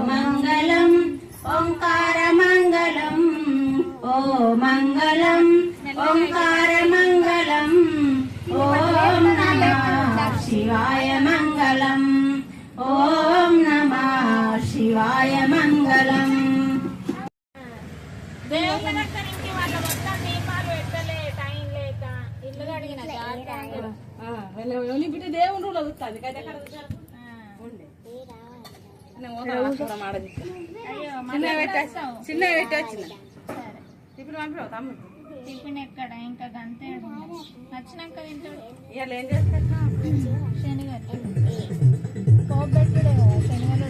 మంగళం ఓంకార మంగళం ఓ మంగళం ఓంకార మంగళం ఓం నమః శివాయ మంగళం ఓం నమః శివాయ మంగళం. దేవునికి వాళ్ళ మొత్తం దీపాలు పెట్టలే టైం లేక ఇల్లు కడిగిన బిడ్డ దేవుడు వస్తుంది చిన్న పెట్టి వచ్చిన ఇప్పుడు పంపిరావు తమ్ముడు టిఫిన్ ఎక్కడ ఇంకా గంతే నచ్చినాక తింటాడు. ఇవాళ ఏం చేస్తారు శనిగలు పోపు పెట్టుడే కదా శనిగలు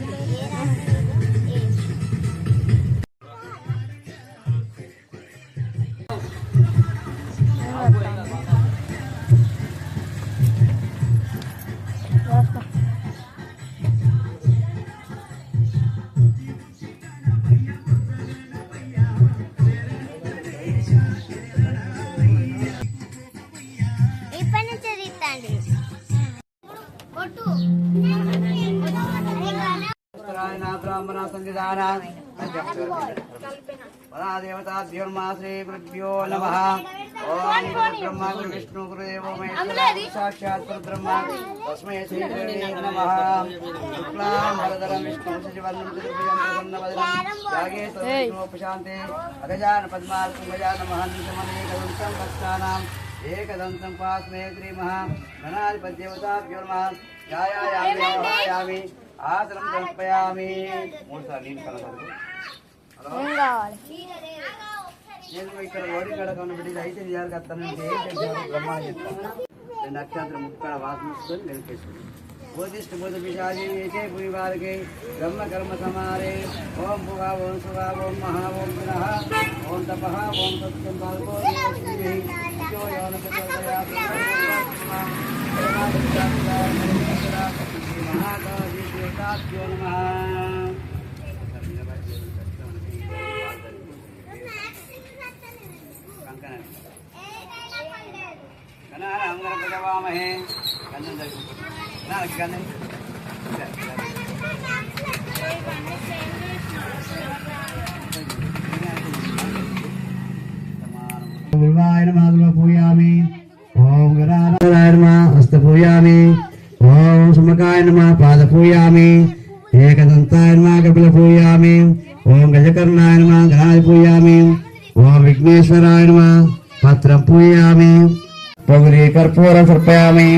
ब्राह्मण संविधान देवताभ्योर्मा श्रीगुरुभ्यो नमः। ओम ब्रह्मा गुरु विष्णु गुरुदेवो महेश्वर साक्षात् परब्रह्म तस्मै श्री गुरवे नमः। शुक्लां वरदरं विष्णुं शशिवर्णं चतुर्भुजं प्रसन्नवदनं ध्याये सर्वविघ्नोपशान्ते अगजानन पद्मार्कं गजाननं महन्निशमनेकदन्तं भक्तानाम् एकदन्तं पास्मे श्रीमः गणाधिपतिदेवताभ्यो नमः। ध्यायामि ఆసనం సమర్పయామి. మూడు సార్లు నీళ్ళు కలగదు. నేను ఇక్కడ ఓడి కడకన్న బిడ్డ అయితే చేయాలి బ్రహ్మాండ చెప్తాను. రెండు అక్షాంతరం ముక్కడ వాసనిస్తుంది నిలిపేసుకుని బోధిష్ట బోధ విషాది వేసే భూమి వారికి బ్రహ్మ కర్మ సమారే. ఓం భుగా ఓం సుగా ఓం మహా ఓం పునః ఓం తప ఓం సత్యం పాల్గో महाकाव्यो नमः। कनामहे गुरुवाय नमः पूयामि। ओम गणानाय नमः हस्त पूयामि। ओम सुमकाय नमः पाद पूयामि। एकदंताय नमः कपिल पूयामि। ओम गजकर्णाय नमः गणाधि पूयामि। ओम विघ्नेश्वराय नमः पत्रं पूयामि। पगुरी कर्पूरं समर्पयामि।